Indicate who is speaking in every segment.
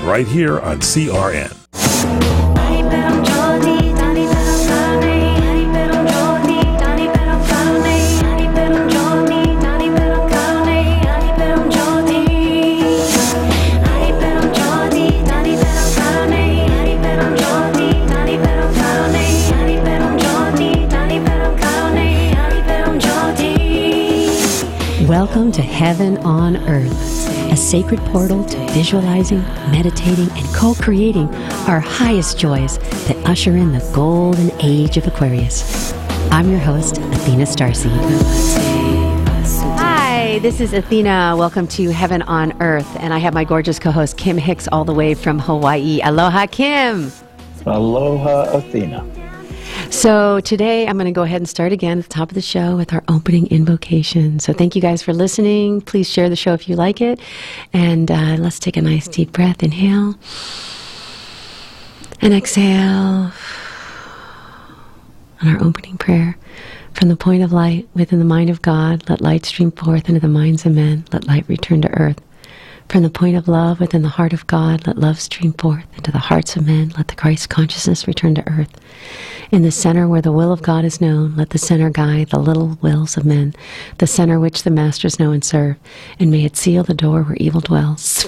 Speaker 1: right here on CRN.
Speaker 2: Welcome to Heaven on Earth, a sacred portal to visualizing, meditating, and co-creating our highest joys that usher in the Golden Age of Aquarius. I'm your host, Athena StarSeed. Hi, this is Athena. Welcome to Heaven on Earth, and I have my gorgeous co-host, Kim Hix, all the way from Hawaii. Aloha, Kim.
Speaker 3: Aloha, Athena.
Speaker 2: So today I'm going to go ahead and start again at the top of the show with our opening invocation. So thank you guys for listening. Please share the show if you like it. And let's take a nice deep breath. Inhale. And exhale. And our opening prayer. From the point of light within the mind of God, let light stream forth into the minds of men. Let light return to earth. From the point of love within the heart of God, let love stream forth into the hearts of men. Let the Christ consciousness return to earth. In the center where the will of God is known, let the center guide the little wills of men, the center which the masters know and serve, and may it seal the door where evil dwells.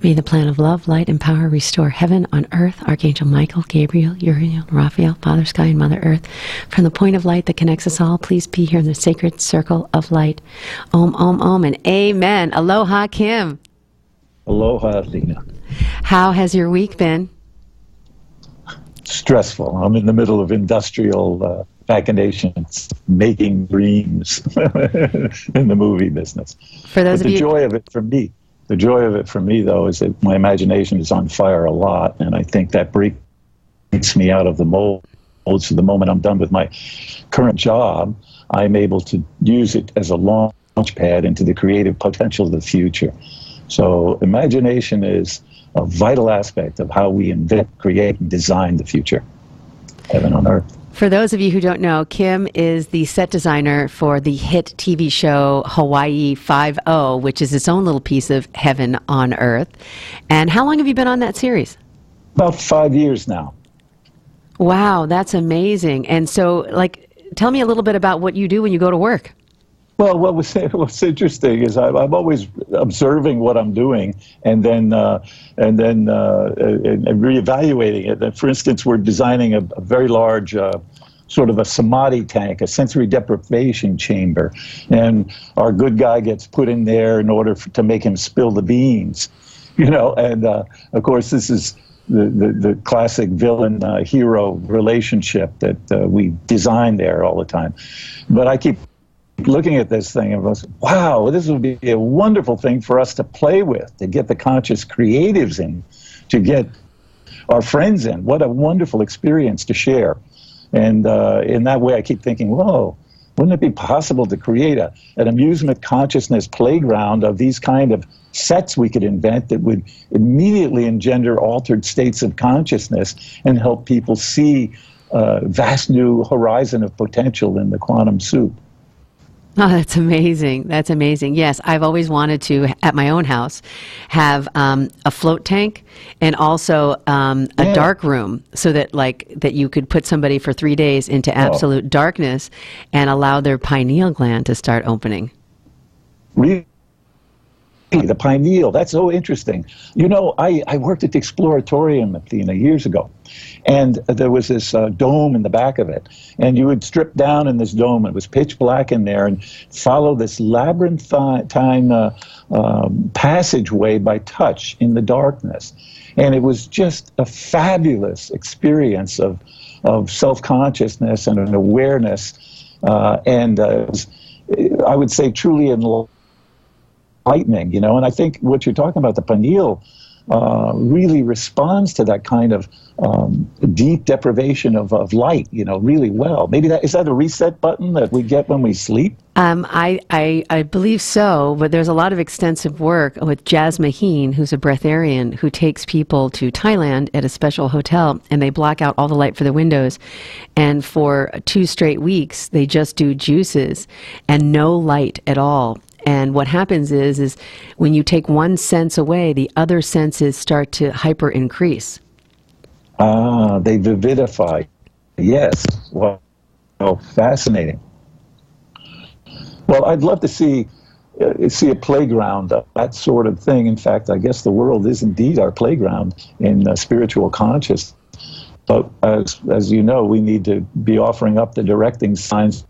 Speaker 2: May the plan of love, light, and power restore heaven on earth. Archangel Michael, Gabriel, Uriel, Raphael, Father Sky, and Mother Earth. From the point of light that connects us all, please be here in the sacred circle of light. Om, om, om, and amen. Aloha, Kim.
Speaker 3: Aloha, Athena.
Speaker 2: How has your week been?
Speaker 3: Stressful. I'm in the middle of industrial machinations, making dreams in the movie business.
Speaker 2: For those of you,
Speaker 3: joy of it for me. The joy of it for me, though, is that my imagination is on fire a lot, and I think that breaks me out of the mold. So the moment I'm done with my current job, I'm able to use it as a launch pad into the creative potential of the future. So imagination is a vital aspect of how we invent, create, and design the future. Heaven on Earth.
Speaker 2: For those of you who don't know, Kim is the set designer for the hit TV show Hawaii 5-0, which is its own little piece of Heaven on Earth. And how long have you been on that series?
Speaker 3: About 5 years now.
Speaker 2: Wow, that's amazing. And so, tell me a little bit about what you do when you go to work.
Speaker 3: Well, what's interesting is I'm always observing what I'm doing and then reevaluating it. And for instance, we're designing a very large sort of a samadhi tank, a sensory deprivation chamber, and our good guy gets put in there in order to make him spill the beans, And of course, this is the classic villain hero relationship that we design there all the time. But I keep looking at this thing and goes, wow, this would be a wonderful thing for us to play with, to get the conscious creatives in, to get our friends in. What a wonderful experience to share. And in that way, I keep thinking, whoa, wouldn't it be possible to create an amusement consciousness playground of these kind of sets we could invent that would immediately engender altered states of consciousness and help people see a vast new horizon of potential in the quantum soup?
Speaker 2: Oh, that's amazing. That's amazing. Yes, I've always wanted to, at my own house, have a float tank and also a dark room so that that you could put somebody for 3 days into absolute darkness and allow their pineal gland to start opening.
Speaker 3: Really? The pineal, that's so interesting. I worked at the Exploratorium, Athena, years ago, and there was this dome in the back of it, and you would strip down in this dome. It was pitch black in there, and follow this labyrinthine passageway by touch in the darkness. And it was just a fabulous experience of self-consciousness and an awareness, and it was, I would say, truly enlightening. And I think what you're talking about, the pineal, really responds to that kind of deep deprivation of light, really well. Maybe is that a reset button that we get when we sleep?
Speaker 2: I believe so, but there's a lot of extensive work with Jazz Maheen, who's a breatharian, who takes people to Thailand at a special hotel, and they block out all the light for the windows. And for 2 straight weeks, they just do juices and no light at all. And what happens is when you take one sense away, the other senses start to hyper increase.
Speaker 3: Ah, they vividify. Yes. Well, fascinating. Well, I'd love to see a playground of that sort of thing. In fact, I guess the world is indeed our playground in spiritual consciousness. But as you know, we need to be offering up the directing signs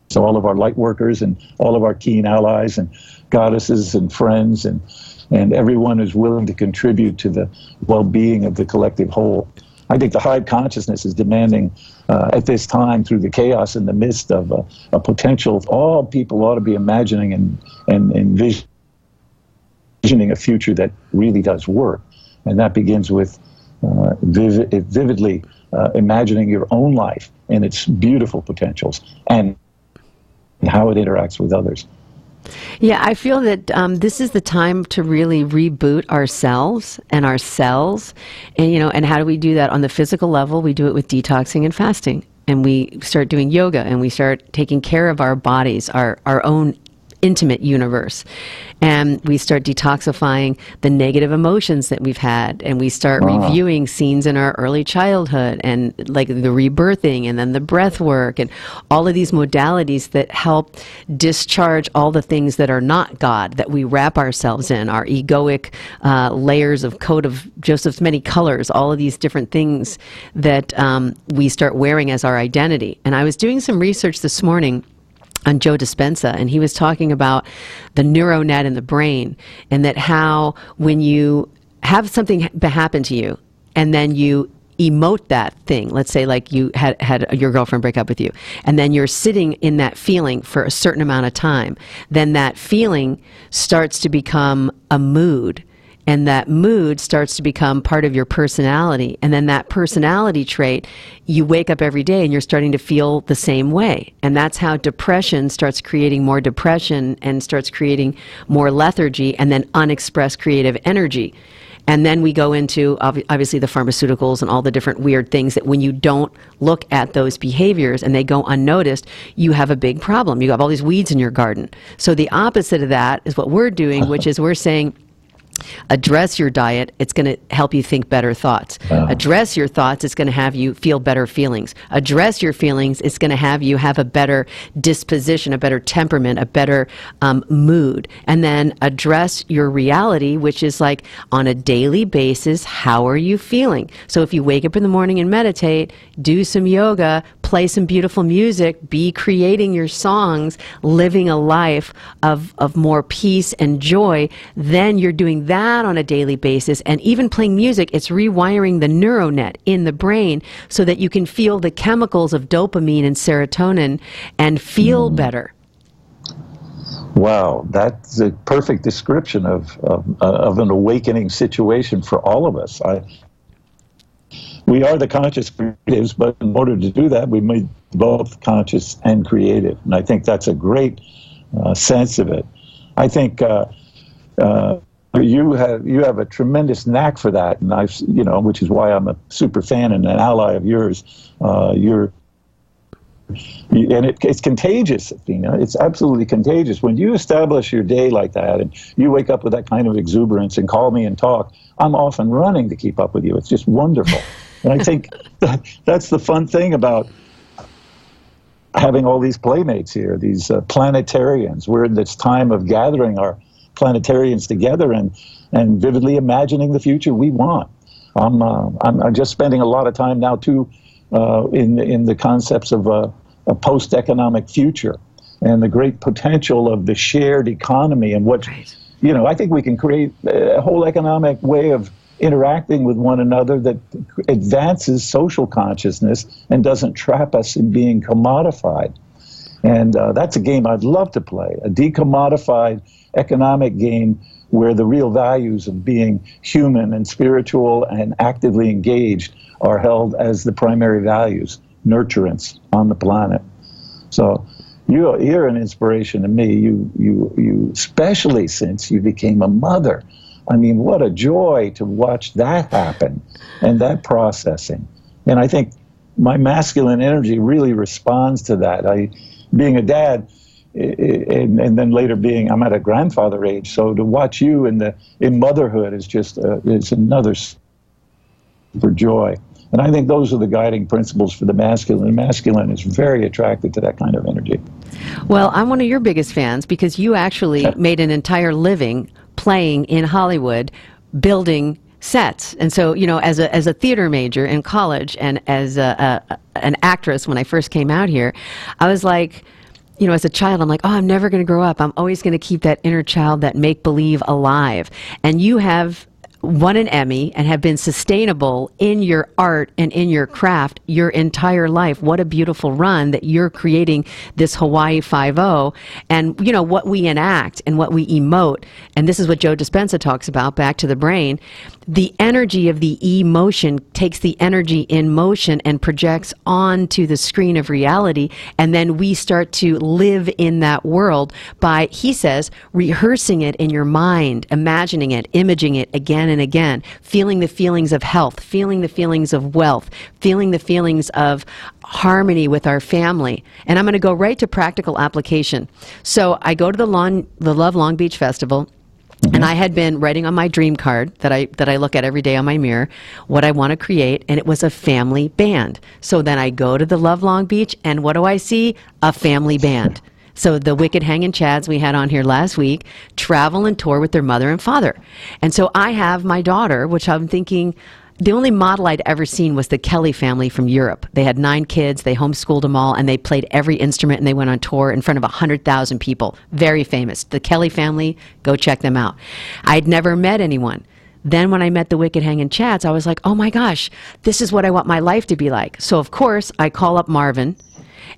Speaker 3: to all of our light workers and all of our keen allies and goddesses and friends and everyone who's willing to contribute to the well-being of the collective whole. I think the hive consciousness is demanding at this time, through the chaos in the midst of a potential, all people ought to be imagining and envisioning a future that really does work. And that begins with vividly imagining your own life and its beautiful potentials and how it interacts with others.
Speaker 2: Yeah, I feel that this is the time to really reboot ourselves and our cells. And, and how do we do that on the physical level? We do it with detoxing and fasting. And we start doing yoga, and we start taking care of our bodies, our own intimate universe. And we start detoxifying the negative emotions that we've had, and we start reviewing scenes in our early childhood, and like the rebirthing, and then the breath work, and all of these modalities that help discharge all the things that are not God, that we wrap ourselves in, our egoic layers of coat of Joseph's many colors, all of these different things that we start wearing as our identity. And I was doing some research this morning on Joe Dispenza, and he was talking about the neuronet in the brain, and that how when you have something happen to you and then you emote that thing, let's say like you had your girlfriend break up with you, and then you're sitting in that feeling for a certain amount of time, then that feeling starts to become a mood. And that mood starts to become part of your personality. And then that personality trait, you wake up every day and you're starting to feel the same way. And that's how depression starts creating more depression and starts creating more lethargy and then unexpressed creative energy. And then we go into, obviously, the pharmaceuticals and all the different weird things that when you don't look at those behaviors and they go unnoticed, you have a big problem. You have all these weeds in your garden. So the opposite of that is what we're doing, which is we're saying, address your diet, it's going to help you think better thoughts. Address your thoughts, it's going to have you feel better feelings. Address your feelings, it's going to have you have a better disposition, a better temperament, a better mood. And then address your reality, which is like on a daily basis, how are you feeling? So if you wake up in the morning and meditate, do some yoga, play some beautiful music, be creating your songs, living a life of more peace and joy, then you're doing that on a daily basis. And even playing music, it's rewiring the neuronet in the brain so that you can feel the chemicals of dopamine and serotonin and feel better.
Speaker 3: Wow, that's a perfect description of an awakening situation for all of us. We are the conscious creatives, but in order to do that, we made both conscious and creative. And I think that's a great sense of it. I think you have a tremendous knack for that, and which is why I'm a super fan and an ally of yours. It's contagious, Athena. It's absolutely contagious. When you establish your day like that, and you wake up with that kind of exuberance and call me and talk, I'm off and running to keep up with you. It's just wonderful. And I think that's the fun thing about having all these playmates here, these planetarians. We're in this time of gathering our planetarians together and vividly imagining the future we want. I'm just spending a lot of time now too in the concepts of a post-economic future and the great potential of the shared economy and what I think we can create a whole economic way of interacting with one another that advances social consciousness and doesn't trap us in being commodified. And that's a game I'd love to play, a decommodified economic game where the real values of being human and spiritual and actively engaged are held as the primary values, nurturance on the planet. So you're an inspiration to me, you especially since you became a mother. I mean, what a joy to watch that happen and that processing. And I think my masculine energy really responds to that. Being a dad, and then later I'm at a grandfather age. So to watch you in motherhood is just it's another for joy. And I think those are the guiding principles for the masculine. The masculine is very attracted to that kind of energy.
Speaker 2: Well, I'm one of your biggest fans because you actually made an entire living playing in Hollywood, building sets. And so, as a theater major in college and as an actress when I first came out here, I was like, as a child, I'm like, oh, I'm never going to grow up. I'm always going to keep that inner child, that make-believe alive. And you have won an Emmy and have been sustainable in your art and in your craft your entire life. What a beautiful run that you're creating this Hawaii 5-0. And, what we enact and what we emote, and this is what Joe Dispenza talks about, back to the brain, the energy of the emotion takes the energy in motion and projects onto the screen of reality, and then we start to live in that world by, he says, rehearsing it in your mind, imagining it, imaging it again and again, feeling the feelings of health, feeling the feelings of wealth, feeling the feelings of harmony with our family. And I'm going to go right to practical application. So I go to the Love Long Beach Festival, and I had been writing on my dream card that I look at every day on my mirror what I want to create, and it was a family band. So then I go to the Love Long Beach, and what do I see? A family band. So the Wicked Hangin' Chads we had on here last week travel and tour with their mother and father. And so I have my daughter, which I'm thinking, the only model I'd ever seen was the Kelly family from Europe. They had 9 kids, they homeschooled them all, and they played every instrument, and they went on tour in front of 100,000 people. Very famous. The Kelly family, go check them out. I'd never met anyone. Then when I met the Wicked Hangin' Chads, I was like, oh my gosh, this is what I want my life to be like. So of course, I call up Marvin.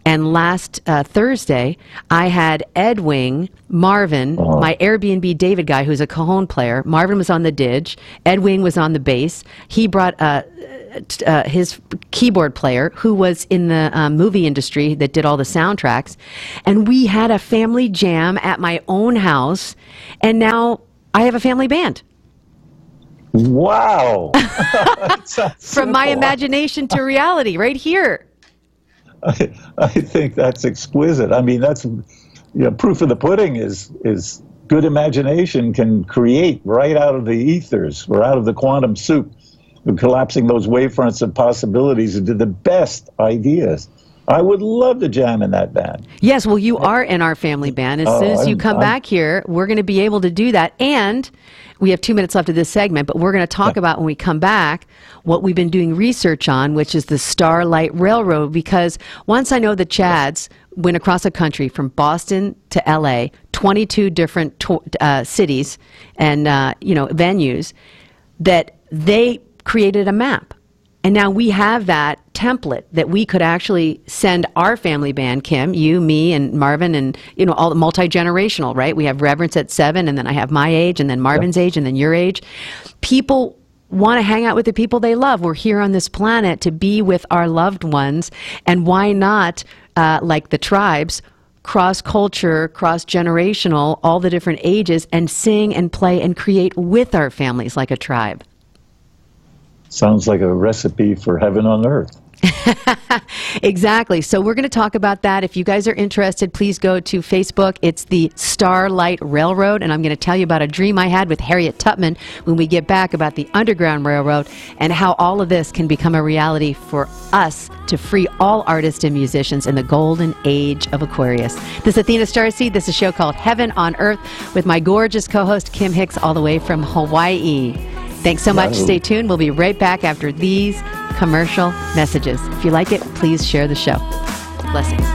Speaker 2: And last Thursday, I had Edwing, Marvin, my Airbnb David guy, who's a cajon player. Marvin was on the didge. Edwing was on the bass. He brought his keyboard player, who was in the movie industry that did all the soundtracks. And we had a family jam at my own house. And now I have a family band.
Speaker 3: Wow.
Speaker 2: From my imagination to reality, right here.
Speaker 3: I think that's exquisite. I mean, that's proof of the pudding is good imagination can create right out of the ethers or out of the quantum soup, collapsing those wavefronts of possibilities into the best ideas. I would love to jam in that band.
Speaker 2: Yes, well, you are in our family band. As soon as you come back here, we're going to be able to do that. And we have 2 minutes left of this segment, but we're going to talk about, when we come back, what we've been doing research on, which is the Starlight Railroad, because once I know the Chads went across the country from Boston to LA, 22 different cities and venues, that they created a map. And now we have that template that we could actually send our family band, Kim, you, me, and Marvin, and all the multi-generational, right? We have Reverence at 7, and then I have my age, and then Marvin's age, and then your age. People want to hang out with the people they love. We're here on this planet to be with our loved ones, and why not, like the tribes, cross-culture, cross-generational, all the different ages, and sing and play and create with our families like a tribe.
Speaker 3: Sounds like a recipe for heaven on earth.
Speaker 2: Exactly. So we're going to talk about that. If you guys are interested, please go to Facebook. It's the Starlight Railroad, and I'm going to tell you about a dream I had with Harriet Tubman when we get back about the Underground Railroad and how all of this can become a reality for us to free all artists and musicians in the Golden Age of Aquarius. This is Athena StarSeed. This is a show called Heaven on Earth with my gorgeous co-host Kim Hix, all the way from Hawaii. Thanks so much. Stay tuned. We'll be right back after these commercial messages. If you like it, please share the show. Blessings.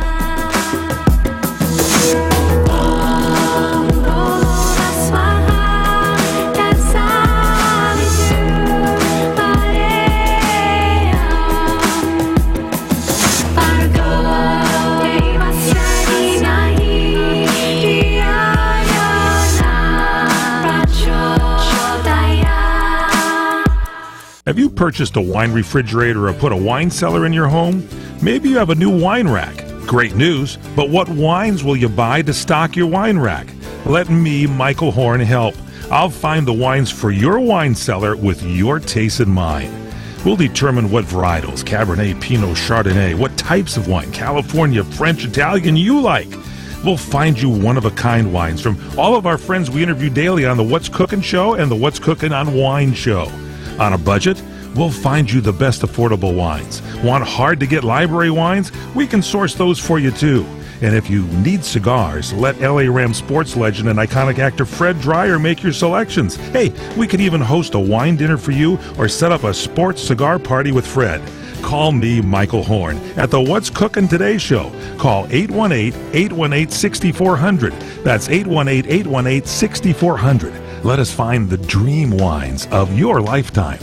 Speaker 1: Have you purchased a wine refrigerator or put a wine cellar in your home? Maybe you have a new wine rack. Great news, but what wines will you buy to stock your wine rack? Let me, Michael Horn, help. I'll find the wines for your wine cellar with your taste in mind. We'll determine what varietals, Cabernet, Pinot, Chardonnay, what types of wine, California, French, Italian, you like. we'll find you one-of-a-kind wines from all of our friends we interview daily on the What's Cooking Show and the What's Cooking on Wine Show. On a budget, we'll find you the best affordable wines. Want hard-to-get library wines? We can source those for you, too. And if you need cigars, let LA Rams sports legend and iconic actor Fred Dreyer make your selections. Hey, we could even host a wine dinner for you or set up a sports cigar party with Fred. Call me, Michael Horn, at the What's Cooking Today show. Call 818-818-6400. That's 818-818-6400. Let us find the dream wines of your lifetime.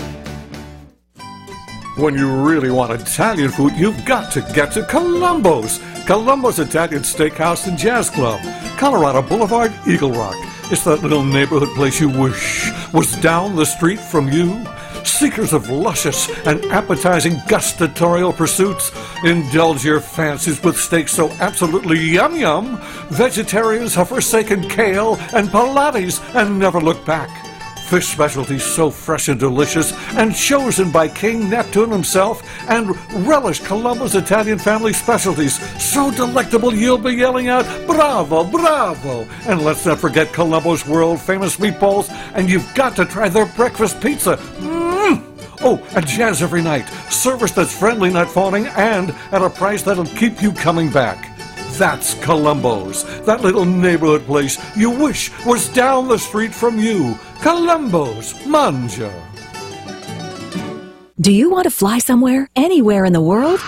Speaker 4: When you really want Italian food, you've got to get to Columbo's. Columbo's Italian Steakhouse and Jazz Club, Colorado Boulevard, Eagle Rock. It's that little neighborhood place you wish was down the street from you. Seekers of luscious and appetizing gustatorial pursuits, indulge your fancies with steaks so absolutely yum-yum. Vegetarians have forsaken kale and Pilates and never look back. Fish specialties so fresh and delicious and chosen by King Neptune himself, and relish Columbo's Italian family specialties so delectable you'll be yelling out, "Bravo, bravo!" And let's not forget Columbo's world-famous meatballs, and you've got to try their breakfast pizza. Oh, and jazz every night. Service that's friendly, not phoning, and at a price that'll keep you coming back. That's Columbo's, that little neighborhood place you wish was down the street from you. Columbo's, Manja.
Speaker 5: Do you want to fly somewhere, anywhere in the world?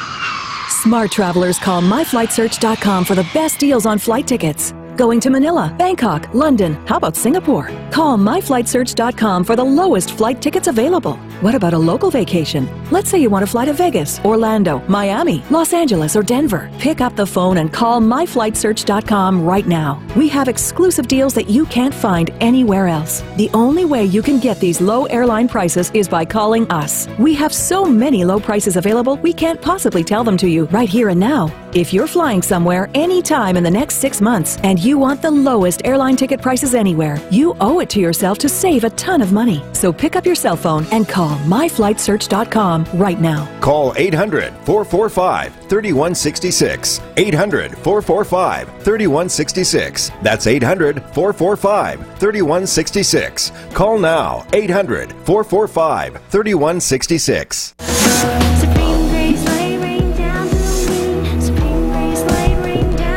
Speaker 5: Smart travelers call myflightsearch.com for the best deals on flight tickets. Going to Manila, Bangkok, London, how about Singapore? Call myflightsearch.com for the lowest flight tickets available. What about a local vacation? Let's say you want to fly to Vegas, Orlando, Miami, Los Angeles, or Denver. Pick up the phone and call myflightsearch.com right now. We have exclusive deals that you can't find anywhere else. The only way you can get these low airline prices is by calling us. We have so many low prices available, we can't possibly tell them to you right here and now. If you're flying somewhere anytime in the next 6 months and you want the lowest airline ticket prices anywhere, you owe it to yourself to save a ton of money. So pick up your cell phone and call myflightsearch.com right now.
Speaker 6: Call 800-445-3166. 800-445-3166. That's 800-445-3166. Call now. 800-445-3166.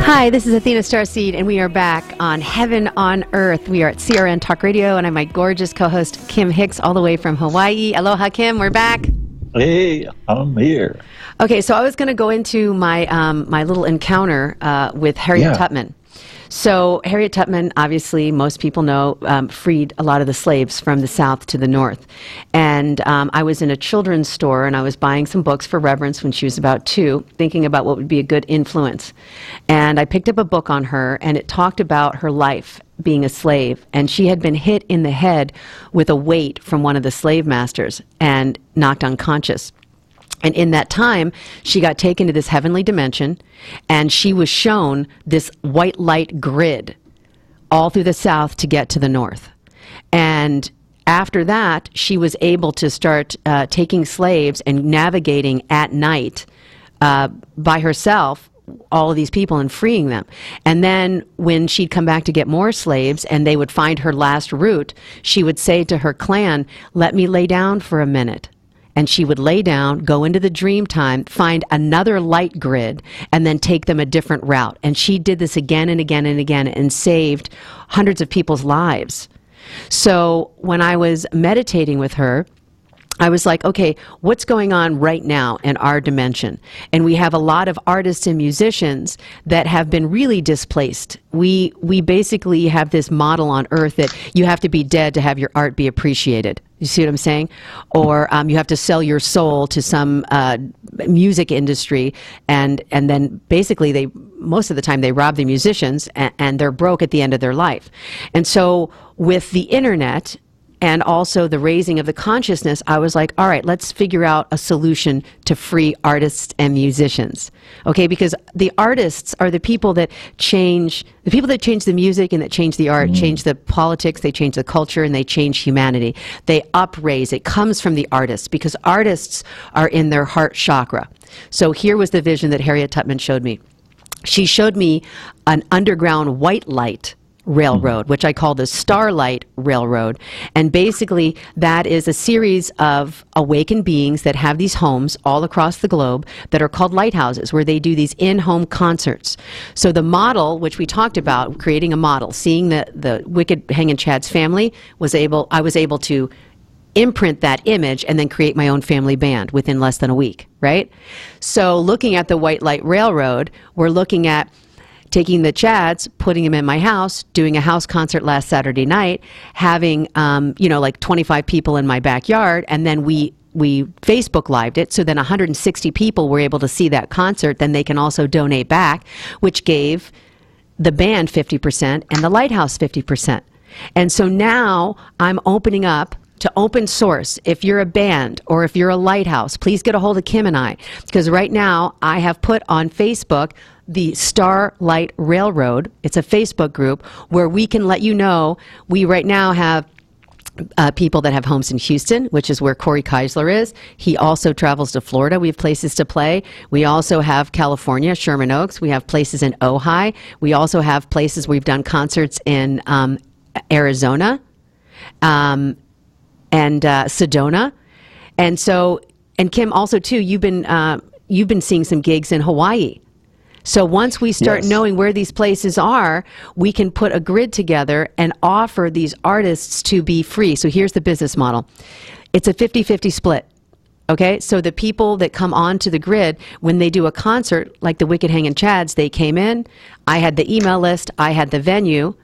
Speaker 2: Hi, this is Athena StarSeed, and we are back on Heaven on Earth. We are at CRN Talk Radio, and I'm my gorgeous co-host, Kim Hix, all the way from Hawaii. Aloha, Kim. We're back.
Speaker 3: Hey, I'm here.
Speaker 2: Okay, so I was going to go into my my little encounter with Harriet Tubman. So Harriet Tubman, obviously, most people know, freed a lot of the slaves from the South to the North. And I was in a children's store, and I was buying some books for Reverence when she was about 2, thinking about what would be a good influence. And I picked up a book on her, and it talked about her life being a slave. And she had been hit in the head with a weight from one of the slave masters and knocked unconscious. And in that time, she got taken to this heavenly dimension, and she was shown this white light grid all through the South to get to the North. And after that, she was able to start taking slaves and navigating at night by herself, all of these people, and freeing them. And then when she'd come back to get more slaves and they would find her last route, she would say to her clan, "Let me lay down for a minute." And she would lay down, go into the dream time, find another light grid, and then take them a different route. And she did this again and again and again and saved hundreds of people's lives. So when I was meditating with her, I was like, okay, what's going on right now in our dimension? And we have a lot of artists and musicians that have been really displaced. We basically have this model on Earth that you have to be dead to have your art be appreciated. You see what I'm saying? Or you have to sell your soul to some music industry, and then basically most of the time they rob the musicians, and they're broke at the end of their life. And so with the internet and also the raising of the consciousness, I was like, all right, let's figure out a solution to free artists and musicians. Okay, because the artists are the people that change the music and that change the art, change the politics, they change the culture, and they change humanity. They upraise. It comes from the artists, because artists are in their heart chakra. So here was the vision that Harriet Tubman showed me. she showed me an underground white light railroad, which I call the Starlight Railroad. And basically, that is a series of awakened beings that have these homes all across the globe that are called lighthouses, where they do these in-home concerts. So the model, which we talked about, creating a model, seeing the Wicked Hangin' Chad's family, I was able to imprint that image and then create my own family band within less than a week, right? So looking at the White Light Railroad, we're looking at taking the Chads, putting them in my house, doing a house concert last Saturday night, having, like 25 people in my backyard, and then we Facebook Lived it, so then 160 people were able to see that concert. Then they can also donate back, which gave the band 50% and the lighthouse 50%. And so now I'm opening up to open source. If you're a band or if you're a lighthouse, please get a hold of Kim and I, because right now I have put on Facebook the Starlight Railroad. It's a Facebook group where we can let you know. We right now have people that have homes in Houston, which is where Corey Keisler is. He also travels to Florida. We have places to play. We also have California, Sherman Oaks. We have places in Ojai. We also have places we've done concerts in Arizona and Sedona. And Kim, also too, you've been seeing some gigs in Hawaii. So once we start knowing where these places are, we can put a grid together and offer these artists to be free. So here's the business model. It's a 50-50 split. Okay, so the people that come onto the grid, when they do a concert, like the Wicked Hangin' Chads, they came in, I had the email list, I had the venue,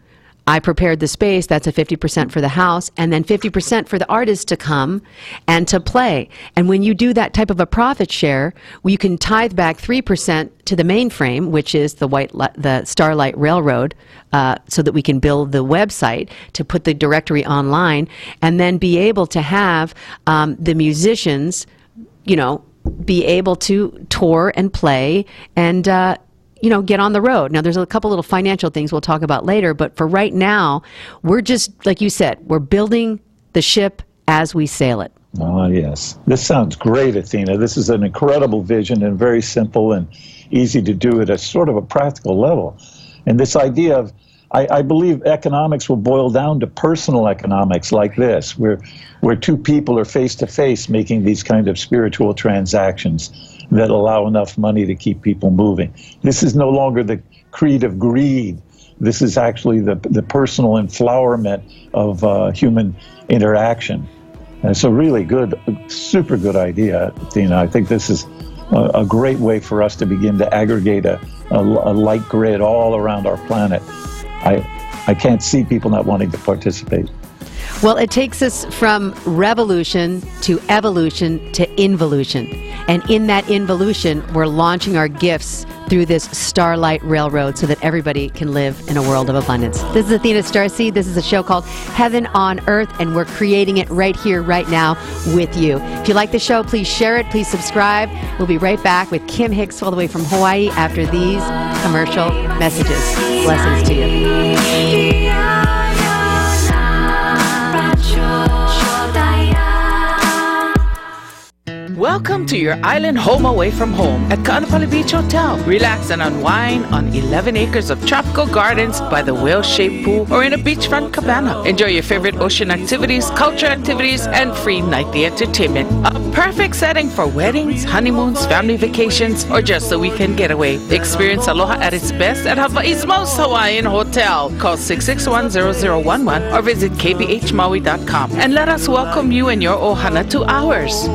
Speaker 2: I prepared the space, that's a 50% for the house, and then 50% for the artist to come and to play. And when you do that type of a profit share, you can tithe back 3% to the mainframe, which is the Starlight Railroad, so that we can build the website to put the directory online, and then be able to have the musicians, be able to tour and play and get on the road. Now, there's a couple little financial things we'll talk about later, but for right now, we're just, like you said, we're building the ship as we sail it.
Speaker 3: Oh, yes. This sounds great, Athena. This is an incredible vision and very simple and easy to do at a sort of a practical level. And this idea of, I believe economics will boil down to personal economics like this, where two people are face-to-face making these kind of spiritual transactions that allow enough money to keep people moving. This is no longer the creed of greed. This is actually the personal enflowerment of human interaction. And it's a really good, super good idea, Athena. I think this is a great way for us to begin to aggregate a light grid all around our planet. I can't see people not wanting to participate.
Speaker 2: Well, it takes us from revolution to evolution to involution. And in that involution, we're launching our gifts through this Starlight Railroad so that everybody can live in a world of abundance. This is Athena StarSeed. This is a show called Heaven on Earth, and we're creating it right here, right now with you. If you like the show, please share it. Please subscribe. We'll be right back with Kim Hix all the way from Hawaii after these commercial messages. Blessings to you.
Speaker 7: Welcome to your island home away from home at Kaanapali Beach Hotel. Relax and unwind on 11 acres of tropical gardens by the whale-shaped pool or in a beachfront cabana. Enjoy your favorite ocean activities, culture activities, and free nightly entertainment. A perfect setting for weddings, honeymoons, family vacations, or just a weekend getaway. Experience aloha at its best at Hawaii's most Hawaiian hotel. Call 661-0011 or visit kbhmaui.com and let us welcome you and your ohana to ours.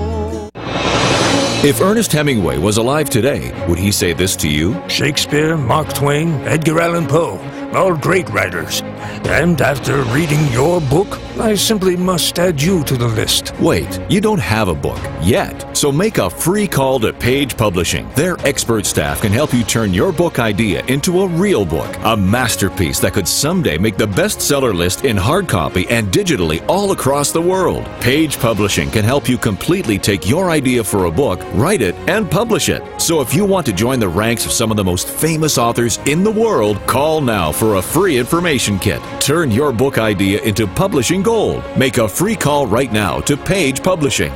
Speaker 8: If Ernest Hemingway was alive today, would he say this to you?
Speaker 9: Shakespeare, Mark Twain, Edgar Allan Poe, all great writers. And after reading your book, I simply must add you to the list.
Speaker 8: Wait, you don't have a book yet. So make a free call to Page Publishing. Their expert staff can help you turn your book idea into a real book, a masterpiece that could someday make the bestseller list in hard copy and digitally all across the world. Page Publishing can help you completely take your idea for a book, write it, and publish it. So if you want to join the ranks of some of the most famous authors in the world, call now for a free information kit. Turn your book idea into publishing gold. Make a free call right now to Page Publishing.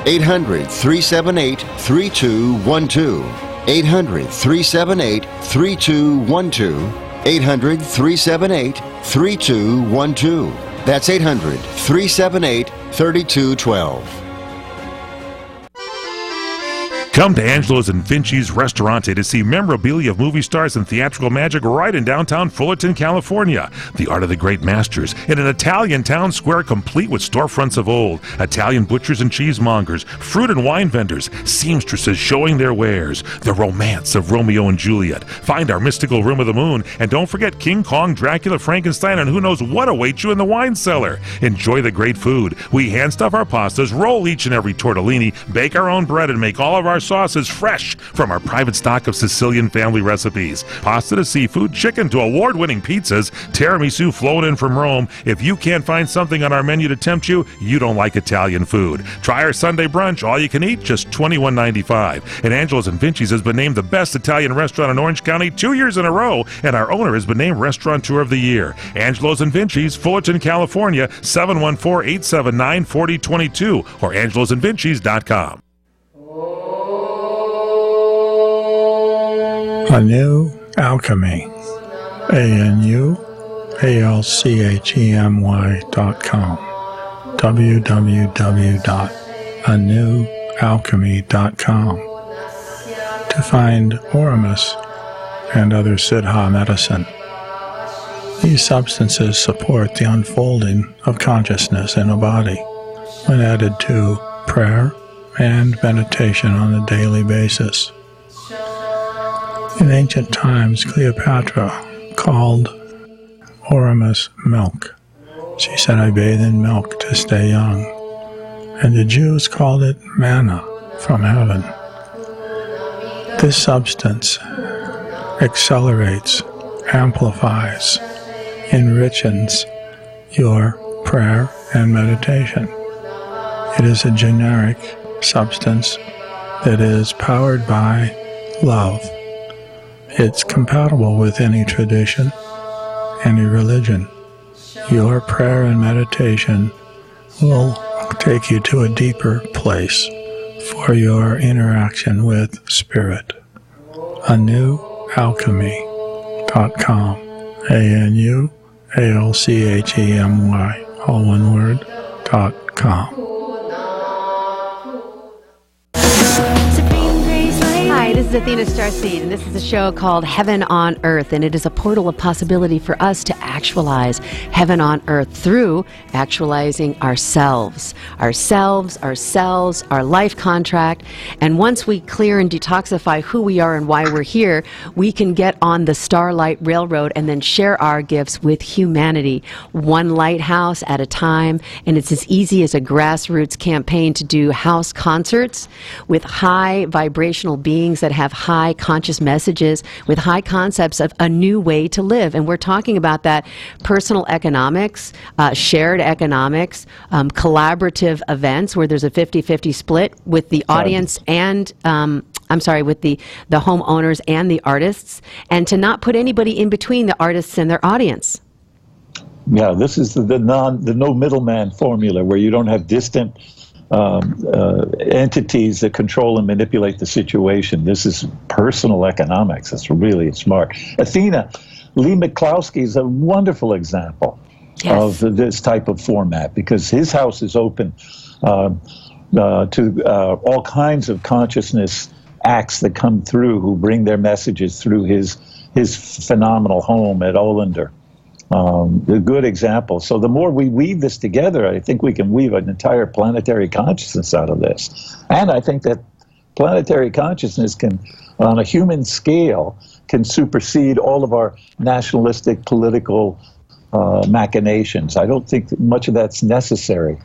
Speaker 10: 800-378-3212. 800-378-3212. 800-378-3212. That's 800-378-3212.
Speaker 1: Come to Angelo's and Vinci's Restaurante to see memorabilia of movie stars and theatrical magic right in downtown Fullerton, California. The Art of the Great Masters in an Italian town square complete with storefronts of old, Italian butchers and cheesemongers, fruit and wine vendors, seamstresses showing their wares, the romance of Romeo and Juliet. Find our mystical Room of the Moon, and don't forget King Kong, Dracula, Frankenstein, and who knows what awaits you in the wine cellar. Enjoy the great food. We hand stuff our pastas, roll each and every tortellini, bake our own bread, and make all of our sauces fresh from our private stock of Sicilian family recipes. Pasta to seafood, chicken to award-winning pizzas, tiramisu flown in from Rome. If you can't find something on our menu to tempt you, you don't like Italian food. Try our Sunday brunch, all you can eat, just $21.95. And Angelo's and Vinci's has been named the best Italian restaurant in Orange County 2 years in a row, and our owner has been named Restaurateur of the Year. Angelo's and Vinci's, Fullerton, California, 714-879-4022 or angelosandvinci's.com.
Speaker 11: A New Alchemy, ANUALCHEMY.com, www.anewalchemy.com, to find Oramus and other Siddha medicine. These substances support the unfolding of consciousness in a body when added to prayer and meditation on a daily basis. In ancient times, Cleopatra called Oramus milk. She said, "I bathe in milk to stay young." And the Jews called it manna from heaven. This substance accelerates, amplifies, enriches your prayer and meditation. It is a generic substance that is powered by love. It's compatible with any tradition, any religion. Your prayer and meditation will take you to a deeper place for your interaction with Spirit. ANewAlchemy.com. ANUALCHEMY, all one word, .com.
Speaker 2: Hi, this is Athena StarSeed, and this is a show called Heaven on Earth, and it is a portal of possibility for us to actualize heaven on earth through actualizing ourselves, our cells, our life contract. And once we clear and detoxify who we are and why we're here, we can get on the Starlight Railroad and then share our gifts with humanity, one lighthouse at a time. And it's as easy as a grassroots campaign to do house concerts with high vibrational beings that have high conscious messages with high concepts of a new way to live. And we're talking about that personal economics, shared economics, collaborative events where there's a 50-50 split with the audience and with the homeowners and the artists, and to not put anybody in between the artists and their audience.
Speaker 3: Yeah, this is the no middleman formula where you don't have distant entities that control and manipulate the situation. This is personal economics. It's really smart. Athena, Lee McCloskey is a wonderful example of this type of format, because his house is open to all kinds of consciousness acts that come through, who bring their messages through his phenomenal home at Olander. A good example. So the more we weave this together, I think we can weave an entire planetary consciousness out of this. And I think that planetary consciousness can, on a human scale, can supersede all of our nationalistic political machinations. I don't think that much of that's necessary.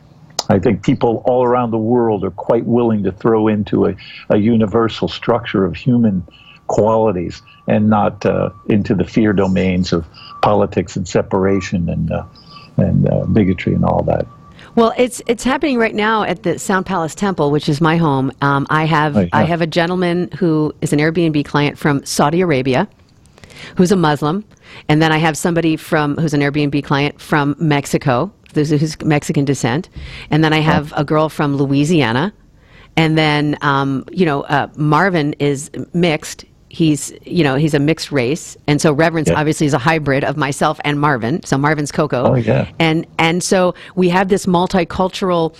Speaker 3: I think people all around the world are quite willing to throw into a universal structure of human qualities and not into the fear domains of politics and separation and bigotry and all that.
Speaker 2: Well, it's happening right now at the Sound Palace Temple, which is my home. I have a gentleman who is an Airbnb client from Saudi Arabia, who's a Muslim, and then I have somebody who's an Airbnb client from Mexico, who's Mexican descent, and then I have a girl from Louisiana, And then, Marvin is mixed. He's a mixed race. And so Reverence obviously is a hybrid of myself and Marvin. So Marvin's Coco.
Speaker 3: Oh, yeah.
Speaker 2: And so we have this multicultural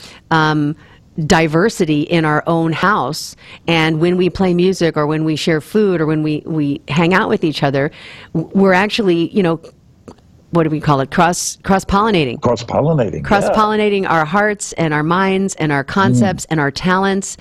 Speaker 2: diversity in our own house. And when we play music or when we share food or when we hang out with each other, we're actually, what do we call it? Cross-pollinating. Cross-pollinating our hearts and our minds and our concepts and our talents.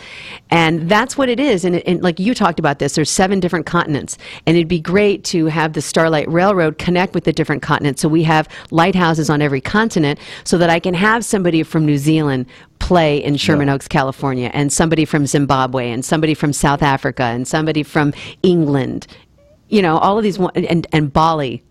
Speaker 2: And that's what it is. And like you talked about this, there's 7 different continents. And it'd be great to have the Starlight Railroad connect with the different continents. So we have lighthouses on every continent so that I can have somebody from New Zealand play in Sherman Oaks, California, and somebody from Zimbabwe, and somebody from South Africa, and somebody from England. All of these, and Bali.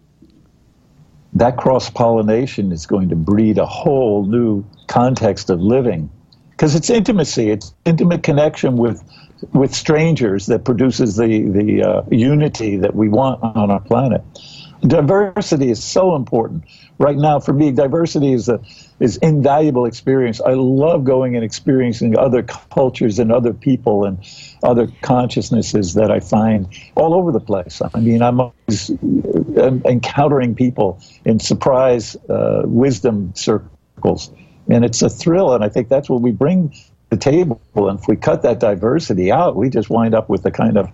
Speaker 3: That cross-pollination is going to breed a whole new context of living, because it's intimacy. It's intimate connection with strangers that produces the unity that we want on our planet. Diversity is so important. Right now, for me, diversity is invaluable experience. I love going and experiencing other cultures and other people and other consciousnesses that I find all over the place. I mean, I'm always encountering people in surprise wisdom circles, and it's a thrill, and I think that's what we bring to the table. And if we cut that diversity out, we just wind up with the kind of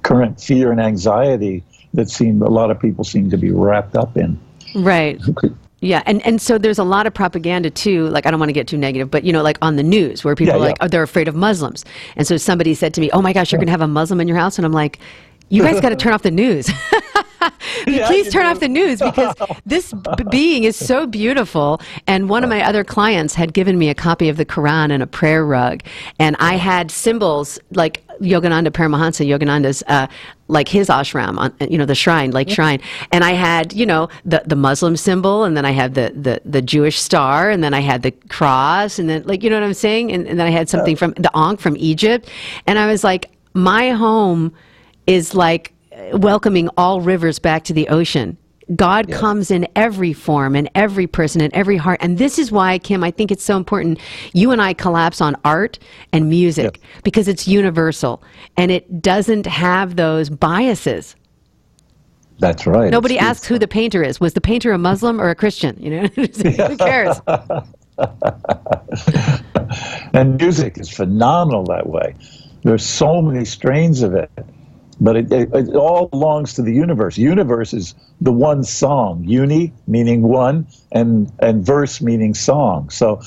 Speaker 3: current fear and anxiety that a lot of people seem to be wrapped up in.
Speaker 2: Right. Yeah, and so there's a lot of propaganda too, like I don't want to get too negative, but like on the news where people are like, oh, they're afraid of Muslims. And so somebody said to me, oh my gosh, you're going to have a Muslim in your house? And I'm like, you guys got to turn off the news. Please turn off the news, because this being is so beautiful. And one of my other clients had given me a copy of the Quran and a prayer rug. And I had symbols like Yogananda Paramahansa, Yogananda's, like his ashram, on, the shrine, shrine. And I had, the Muslim symbol, and then I had the Jewish star, and then I had the cross, and then, you know what I'm saying? And then I had something from the Ankh from Egypt. And I was like, my home is like welcoming all rivers back to the ocean. God comes in every form and every person and every heart. And this is why, Kim, I think it's so important you and I collapse on art and music, because it's universal and it doesn't have those biases.
Speaker 3: That's right.
Speaker 2: Nobody asks who the painter is. Was the painter a Muslim or a Christian? Who cares?
Speaker 3: And music is phenomenal that way. There's so many strains of it. But it all belongs to the universe. Universe is the one song. Uni meaning one, and verse meaning song. So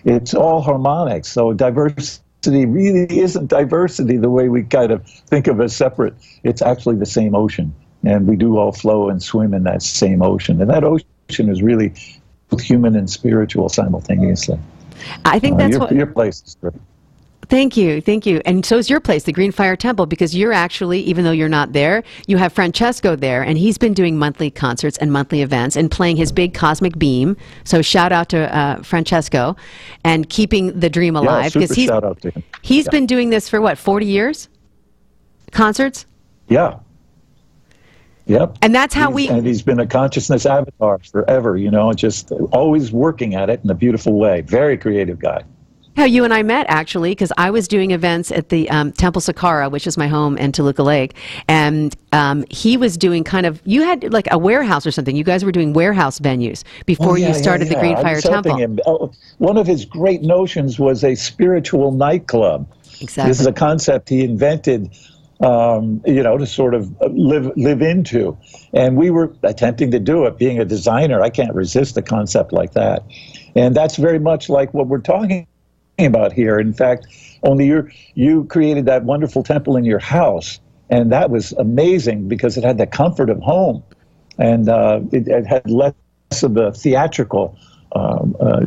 Speaker 3: it's all harmonic. So diversity really isn't diversity the way we kind of think of as separate. It's actually the same ocean. And we do all flow and swim in that same ocean. And that ocean is really both human and spiritual simultaneously.
Speaker 2: I think that's
Speaker 3: your place is great.
Speaker 2: Thank you. And so is your place, the Green Fire Temple, because you're actually, even though you're not there, you have Francesco there, and he's been doing monthly concerts and monthly events and playing his big cosmic beam. So shout out to Francesco and keeping the dream alive.
Speaker 3: Super shout out to him.
Speaker 2: He's been doing this for what, 40 years? Concerts?
Speaker 3: Yeah. Yep.
Speaker 2: And that's how
Speaker 3: And he's been a consciousness avatar forever, just always working at it in a beautiful way. Very creative guy.
Speaker 2: How you and I met, actually, because I was doing events at the Temple Saqqara, which is my home in Toluca Lake, and he was doing you had like a warehouse or something. You guys were doing warehouse venues before you started the Green Fire Temple.
Speaker 3: Him. One of his great notions was a spiritual nightclub.
Speaker 2: Exactly.
Speaker 3: This is a concept he invented, to sort of live into. And we were attempting to do it. Being a designer, I can't resist a concept like that. And that's very much like what we're talking about here. In fact, only you created that wonderful temple in your house, and that was amazing because it had the comfort of home, and it had less of the theatrical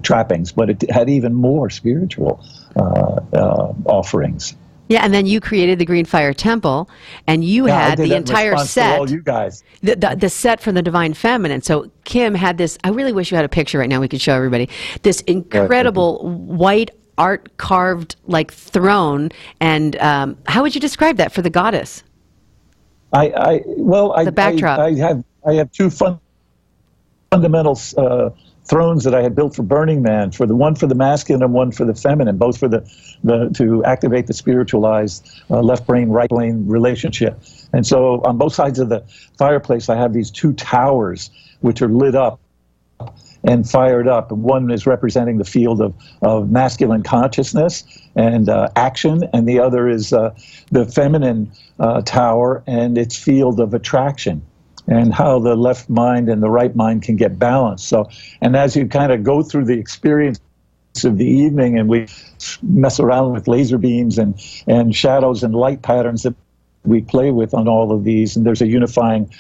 Speaker 3: trappings, but it had even more spiritual offerings.
Speaker 2: Yeah, and then you created the Green Fire Temple, and you had the entire set.
Speaker 3: All you guys.
Speaker 2: The set from the Divine Feminine. So Kim had this. I really wish you had a picture right now. We could show everybody this incredible white art carved throne. And how would you describe that for the goddess?
Speaker 3: The backdrop. I have two fundamental thrones that I had built for Burning Man, for the one for the masculine and one for the feminine, both for the to activate the spiritualized left brain, right brain relationship. And so on both sides of the fireplace, I have these two towers which are lit up and fired up. And one is representing the field of masculine consciousness and action, and the other is the feminine tower and its field of attraction, and how the left mind and the right mind can get balanced. So, and as you kind of go through the experience of the evening, and we mess around with laser beams and shadows and light patterns that we play with on all of these, and there's a unifying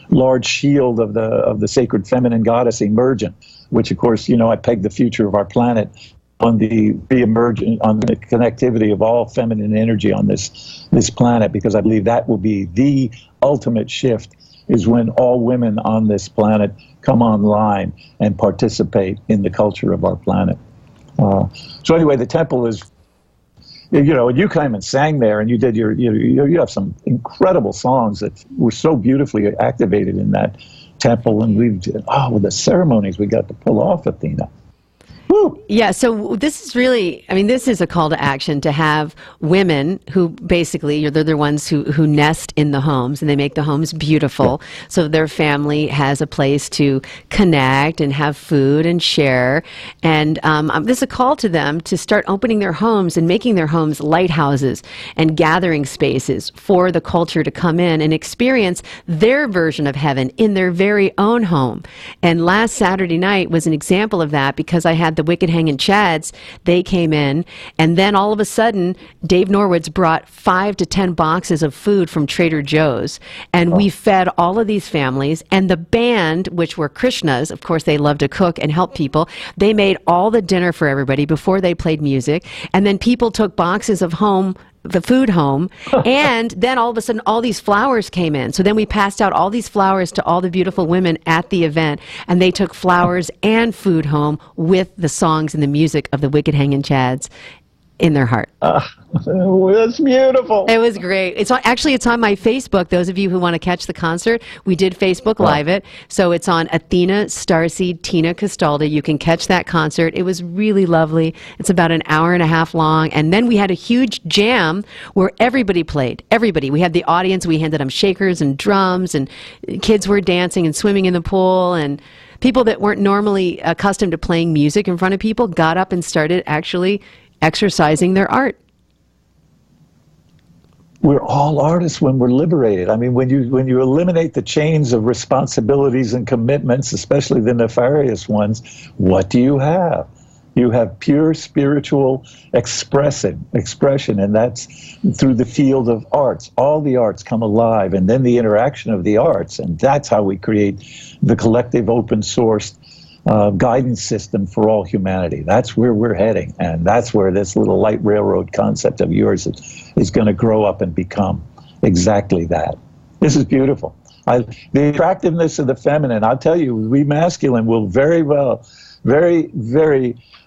Speaker 3: large shield of the sacred feminine goddess emergent, which of course, I peg the future of our planet on the re-emergent, on the connectivity of all feminine energy on this planet, because I believe that will be the ultimate shift, is when all women on this planet come online and participate in the culture of our planet. So anyway, the temple is, and you came and sang there, and you did you have some incredible songs that were so beautifully activated in that temple, and the ceremonies we got to pull off, Athena. Woo.
Speaker 2: Yeah, so this is really, this is a call to action to have women who basically, they're the ones who nest in the homes, and they make the homes beautiful. Yeah. So their family has a place to connect and have food and share. And this is a call to them to start opening their homes and making their homes lighthouses and gathering spaces for the culture to come in and experience their version of heaven in their very own home. And last Saturday night was an example of that, because I had the Wicked Hanging Chads. They came in, and then all of a sudden Dave Norwood's brought 5 to 10 boxes of food from Trader Joe's, and we fed all of these families. And the band, which were Krishnas, of course they love to cook and help people, they made all the dinner for everybody before they played music. And then people took boxes of the food home, and then all of a sudden all these flowers came in. So then we passed out all these flowers to all the beautiful women at the event, and they took flowers and food home with the songs and the music of the Wicked Hanging Chads in their heart.
Speaker 3: That's beautiful.
Speaker 2: It was great. It's on my Facebook. Those of you who want to catch the concert, we did Facebook Live it. So it's on Athena StarSeed Tina Castaldi. You can catch that concert. It was really lovely. It's about an hour and a half long. And then we had a huge jam where everybody played. Everybody. We had the audience. We handed them shakers and drums, and kids were dancing and swimming in the pool, and people that weren't normally accustomed to playing music in front of people got up and started actually exercising their art.
Speaker 3: We're all artists when we're liberated. When you eliminate the chains of responsibilities and commitments, especially the nefarious ones, what do you have? You have pure spiritual expression, and that's through the field of arts. All the arts come alive, and then the interaction of the arts, and that's how we create the collective open-sourced guidance system for all humanity. That's where we're heading, and that's where this little light railroad concept of yours is going to grow up and become exactly that. This is beautiful. The attractiveness of the feminine, I'll tell you, we masculine will very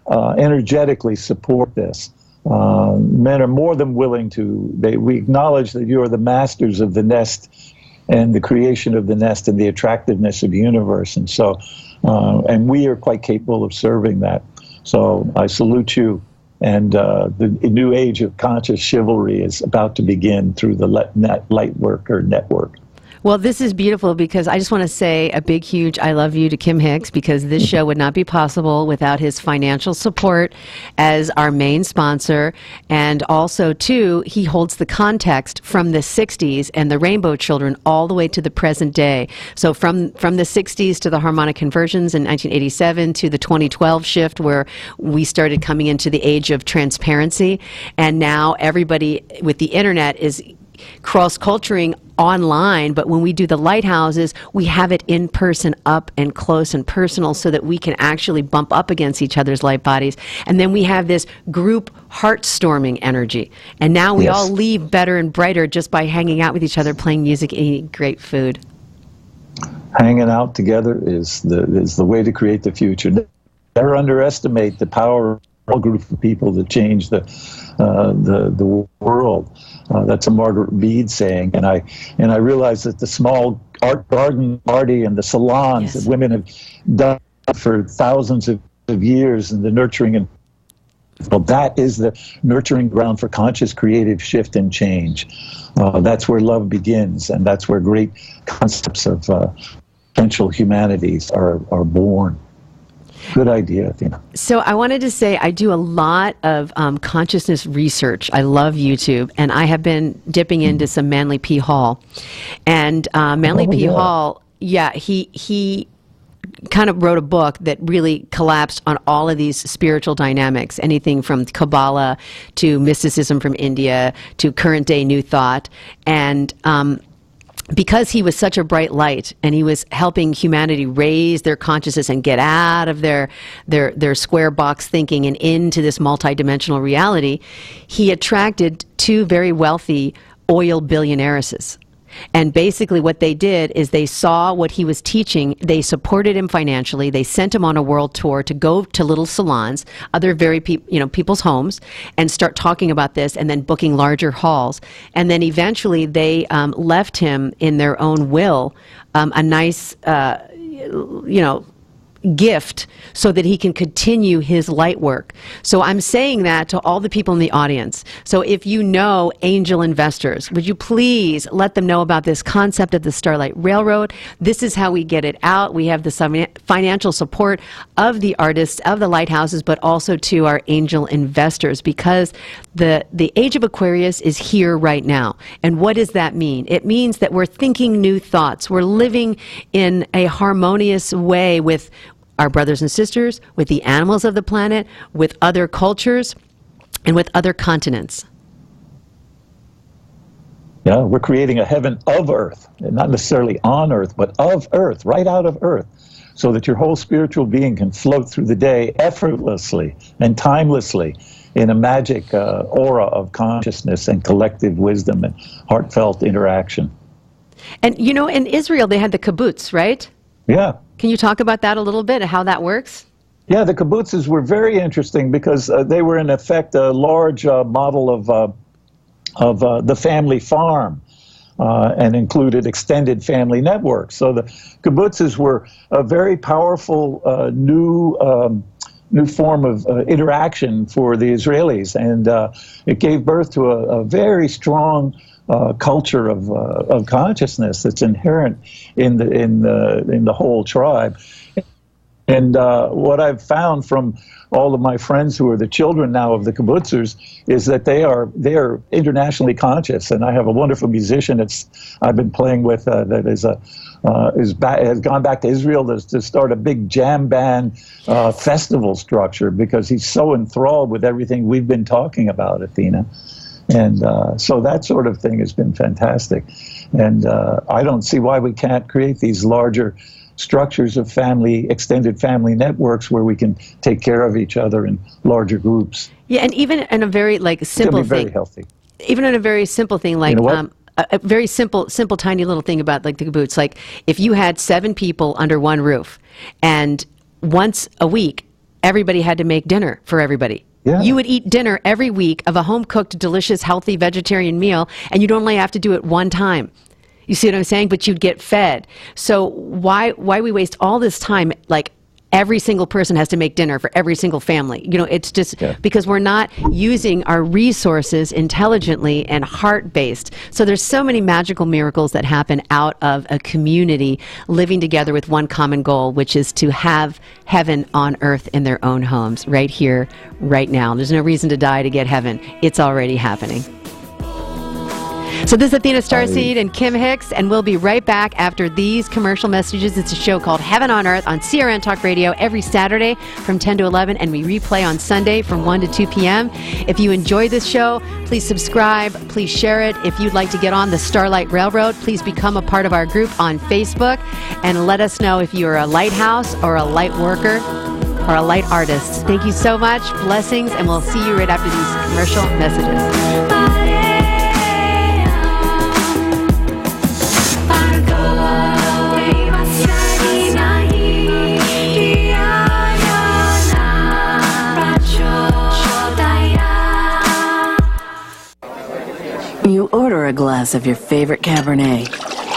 Speaker 3: energetically support this. Men are more than willing to. We acknowledge that you are the masters of the nest and the creation of the nest and the attractiveness of the universe, and so and we are quite capable of serving that. So I salute you, and the new age of conscious chivalry is about to begin through the light work or network.
Speaker 2: Well, this is beautiful, because I just want to say a big, huge I love you to Kim Hix, because this show would not be possible without his financial support as our main sponsor. And also, too, he holds the context from the 60s and the Rainbow Children all the way to the present day. So from the 60s to the harmonic conversions in 1987 to the 2012 shift, where we started coming into the age of transparency. And now everybody with the internet is cross-culturing online, but when we do the lighthouses, we have it in person, up and close and personal, so that we can actually bump up against each other's light bodies. And then we have this group heart-storming energy. And now we all leave better and brighter just by hanging out with each other, playing music, and eating great food.
Speaker 3: Hanging out together is the way to create the future. Never underestimate the power of a group of people to change the world. That's a Margaret Mead saying, and I realize that the small art garden party and the salons that women have done for thousands of years, and the nurturing and well, that is the nurturing ground for conscious creative shift and change. That's where love begins, and that's where great concepts of potential humanities are born. Good idea, Athena.
Speaker 2: So I wanted to say I do a lot of consciousness research. I love YouTube, and I have been dipping into some Manly P. Hall. And Manly P. Hall, he kind of wrote a book that really collapsed on all of these spiritual dynamics, anything from Kabbalah to mysticism from India to current day New Thought. And because he was such a bright light and he was helping humanity raise their consciousness and get out of their square box thinking and into this multidimensional reality, he attracted two very wealthy oil billionairesses. And basically what they did is they saw what he was teaching, they supported him financially, they sent him on a world tour to go to little salons, other people's homes, and start talking about this and then booking larger halls. And then eventually they left him in their own will a nice, gift so that he can continue his light work. So I'm saying that to all the people in the audience. So if you know angel investors, would you please let them know about this concept of the Starlight Railroad? This is how we get it out. We have the financial support of the artists, of the lighthouses, but also to our angel investors, because the age of Aquarius is here right now. And what does that mean? It means that we're thinking new thoughts. We're living in a harmonious way with our brothers and sisters, with the animals of the planet, with other cultures, and with other continents.
Speaker 3: Yeah, we're creating a heaven of Earth, not necessarily on Earth, but of Earth, right out of Earth, so that your whole spiritual being can float through the day effortlessly and timelessly in a magic aura of consciousness and collective wisdom and heartfelt interaction.
Speaker 2: And in Israel, they had the kibbutz, right?
Speaker 3: Yeah.
Speaker 2: Can you talk about that a little bit, how that works?
Speaker 3: Yeah, the kibbutzes were very interesting because they were in effect a large model of the family farm and included extended family networks. So the kibbutzes were a very powerful new form of interaction for the Israelis, and it gave birth to a very strong culture of consciousness that's inherent in the whole tribe. And what I've found from all of my friends who are the children now of the kibbutzers is that they are internationally conscious. And I have a wonderful musician that I've been playing with that has gone back to Israel to start a big jam band festival structure because he's so enthralled with everything we've been talking about, Athena. And so that sort of thing has been fantastic. And I don't see why we can't create these larger structures of extended family networks where we can take care of each other in larger groups.
Speaker 2: Yeah, and even in a very simple thing.
Speaker 3: Very healthy.
Speaker 2: Even in a very simple thing like a very simple tiny little thing about the kibbutz. Like if you had 7 people under one roof and once a week everybody had to make dinner for everybody. Yeah. You would eat dinner every week of a home-cooked, delicious, healthy vegetarian meal, and you'd only have to do it one time. You see what I'm saying? But you'd get fed. So why we waste all this time, like every single person has to make dinner for every single family? It's just because we're not using our resources intelligently and heart-based. So there's so many magical miracles that happen out of a community living together with one common goal, which is to have heaven on earth in their own homes, right here, right now. There's no reason to die to get heaven. It's already happening. So this is Athena StarSeed and Kim Hix, and we'll be right back after these commercial messages. It's a show called Heaven on Earth on CRN Talk Radio every Saturday from 10 to 11, and we replay on Sunday from 1 to 2 p.m. If you enjoy this show, please subscribe, please share it. If you'd like to get on the Starlight Railroad, please become a part of our group on Facebook, and let us know if you're a lighthouse or a light worker or a light artist. Thank you so much. Blessings, and we'll see you right after these commercial messages.
Speaker 12: You order a glass of your favorite Cabernet,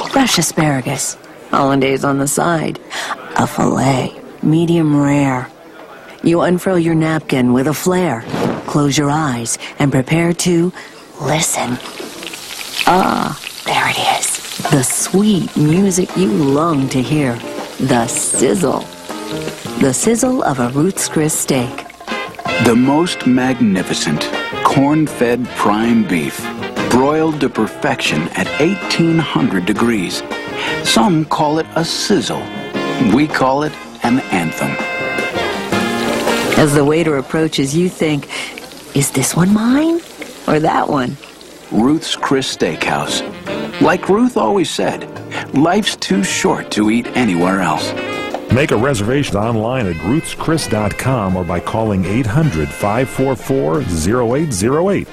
Speaker 12: fresh asparagus, hollandaise on the side, a filet, medium rare. You unfurl your napkin with a flare, close your eyes, and prepare to listen. Ah, there it is. The sweet music you long to hear. The sizzle. The sizzle of a Ruth's Chris steak.
Speaker 13: The most magnificent corn-fed prime beef, broiled to perfection at 1800 degrees. Some call it a sizzle. We call it an anthem.
Speaker 12: As the waiter approaches, you think, is this one mine or that one?
Speaker 13: Ruth's Chris Steakhouse. Like Ruth always said, life's too short to eat anywhere else.
Speaker 1: Make a reservation online at ruthschris.com or by calling 800-544-0808.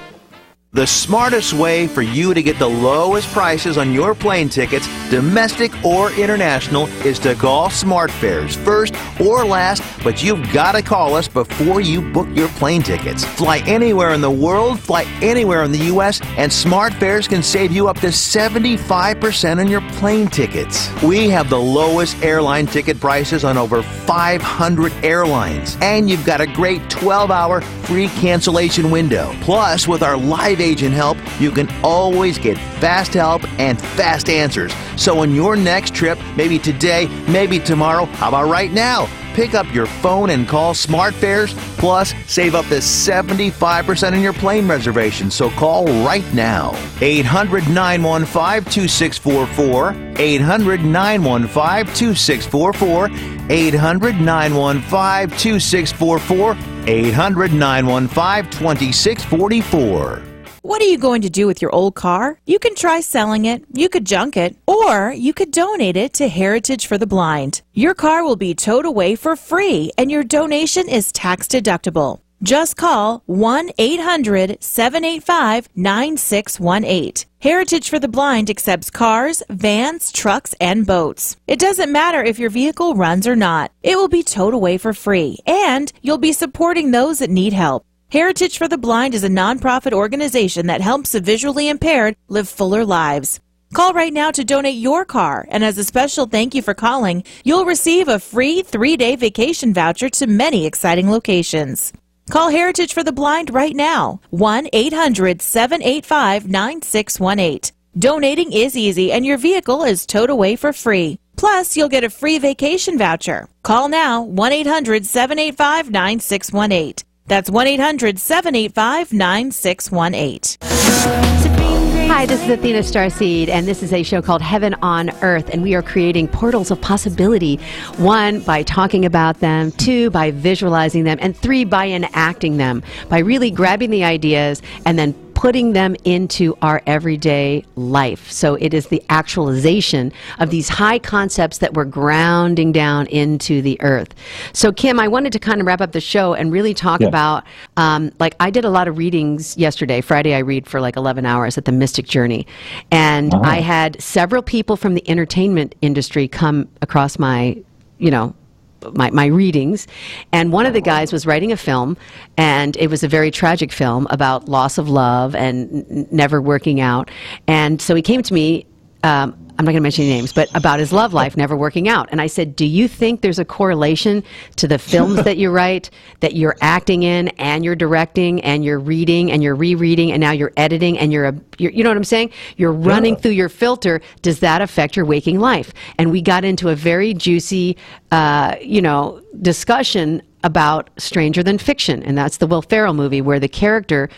Speaker 14: The smartest way for you to get the lowest prices on your plane tickets, domestic or international, is to call SmartFares first or last, but you've got to call us before you book your plane tickets. Fly anywhere in the world, fly anywhere in the U.S., and SmartFares can save you up to 75% on your plane tickets. We have the lowest airline ticket prices on over 500 airlines, and you've got a great 12-hour free cancellation window. Plus, with our live agent help, you can always get fast help and fast answers. So on your next trip, maybe today, maybe tomorrow, how about right now? Pick up your phone and call SmartFares, plus save up to 75% on your plane reservation. So call right now. 800-915-2644, 800-915-2644, 800-915-2644, 800-915-2644.
Speaker 15: What are you going to do with your old car? You can try selling it, you could junk it, or you could donate it to Heritage for the Blind. Your car will be towed away for free, and your donation is tax deductible. Just call 1-800-785-9618. Heritage for the Blind accepts cars, vans, trucks, and boats. It doesn't matter if your vehicle runs or not. It will be towed away for free, and you'll be supporting those that need help. Heritage for the Blind is a nonprofit organization that helps the visually impaired live fuller lives. Call right now to donate your car, and as a special thank you for calling, you'll receive a free 3-day vacation voucher to many exciting locations. Call Heritage for the Blind right now, 1-800-785-9618. Donating is easy, and your vehicle is towed away for free. Plus, you'll get a free vacation voucher. Call now, 1-800-785-9618. That's 1-800-785-9618.
Speaker 2: Hi, this is Athena StarSeed, and this is a show called Heaven on Earth, and we are creating portals of possibility. 1, by talking about them. 2, by visualizing them. And 3, by enacting them. By really grabbing the ideas and then putting them into our everyday life. So it is the actualization of these high concepts that we're grounding down into the earth. So Kim, I wanted to kind of wrap up the show and really talk about, like I did a lot of readings yesterday. Friday I read for like 11 hours at the Mystic Journey. And I had several people from the entertainment industry come across my, my readings, and one of the guys was writing a film, and it was a very tragic film about loss of love and never working out. And so he came to me, I'm not going to mention any names, but about his love life never working out. And I said, do you think there's a correlation to the films that you write, that you're acting in, and you're directing, and you're reading, and you're rereading, and now you're editing, and you're you know what I'm saying? You're running through your filter. Does that affect your waking life? And we got into a very juicy, discussion about Stranger Than Fiction. And that's the Will Ferrell movie where the character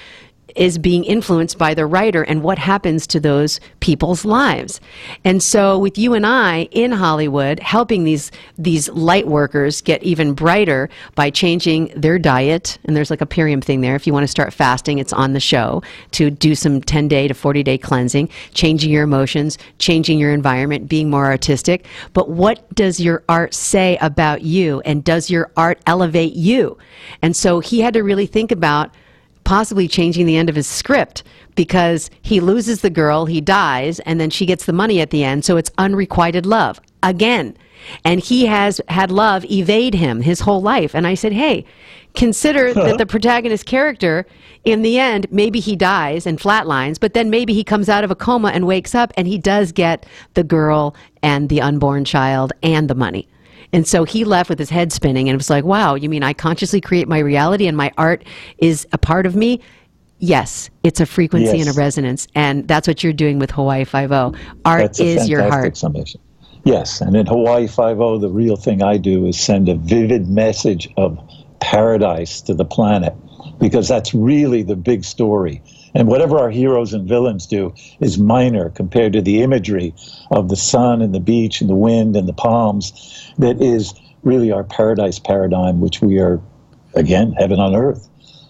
Speaker 2: is being influenced by the writer and what happens to those people's lives. And so with you and I in Hollywood helping these light workers get even brighter by changing their diet, and there's like a Purium thing there. If you want to start fasting, it's on the show, to do some 10-day to 40-day cleansing, changing your emotions, changing your environment, being more artistic. But what does your art say about you, and does your art elevate you? And so he had to really think about possibly changing the end of his script, because he loses the girl, he dies, and then she gets the money at the end, so it's unrequited love again. And he has had love evade him his whole life. And I said, hey, consider that the protagonist character, in the end, maybe he dies and flatlines, but then maybe he comes out of a coma and wakes up, and he does get the girl and the unborn child and the money. And so he left with his head spinning and it was like, wow, you mean I consciously create my reality and my art is a part of me? Yes, it's a frequency and a resonance. And that's what you're doing with Hawaii Five-0. Art is your heart.
Speaker 3: Summation. Yes, and in Hawaii Five-0, the real thing I do is send a vivid message of paradise to the planet, because that's really the big story. And whatever our heroes and villains do is minor compared to the imagery of the sun and the beach and the wind and the palms that is really our paradise paradigm, which we are, again, heaven on earth.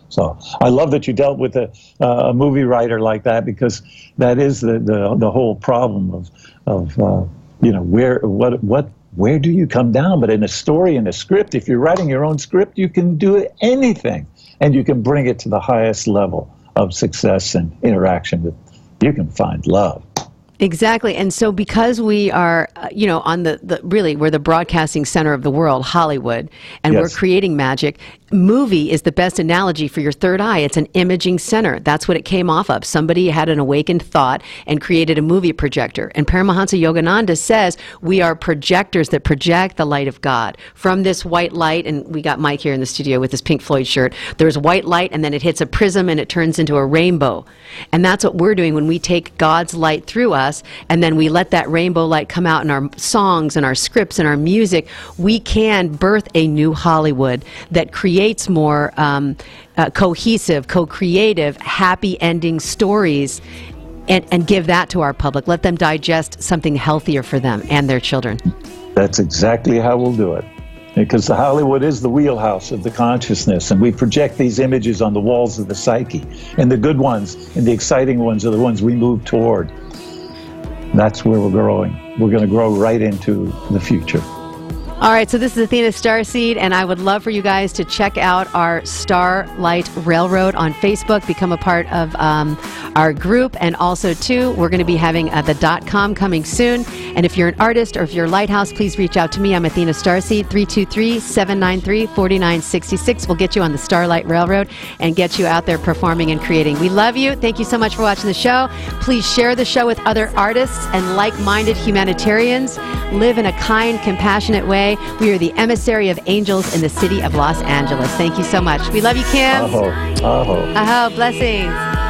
Speaker 3: So I love that you dealt with a movie writer like that, because that is the whole problem of where do you come down? But in a story, in a script, if you're writing your own script, you can do anything, and you can bring it to the highest level of success and interaction with. You can find love.
Speaker 2: Exactly. And so because we are, on really, we're the broadcasting center of the world, Hollywood, and we're creating magic. Movie is the best analogy for your third eye. It's an imaging center. That's what it came off of. Somebody had an awakened thought and created a movie projector. And Paramahansa Yogananda says we are projectors that project the light of God from this white light. And we got Mike here in the studio with his Pink Floyd shirt. There's white light, and then it hits a prism and it turns into a rainbow. And that's what we're doing when we take God's light through us, and then we let that rainbow light come out in our songs and our scripts and our music. We can birth a new Hollywood that creates more cohesive, co-creative, happy ending stories, and give that to our public. Let them digest something healthier for them and their children.
Speaker 3: That's exactly how we'll do it. Because the Hollywood is the wheelhouse of the consciousness, and we project these images on the walls of the psyche. And the good ones and the exciting ones are the ones we move toward. That's where we're growing. We're going to grow right into the future.
Speaker 2: All right, so this is Athena StarSeed, and I would love for you guys to check out our Starlight Railroad on Facebook, become a part of our group, and also, too, we're going to be having the .com coming soon. And if you're an artist or if you're a lighthouse, please reach out to me. I'm Athena StarSeed, 323-793-4966. We'll get you on the Starlight Railroad and get you out there performing and creating. We love you. Thank you so much for watching the show. Please share the show with other artists and like-minded humanitarians. Live in a kind, compassionate way. We are the emissary of angels in the city of Los Angeles. Thank you so much. We love you, Kim.
Speaker 3: Aho. Aho.
Speaker 2: Aho. Blessings.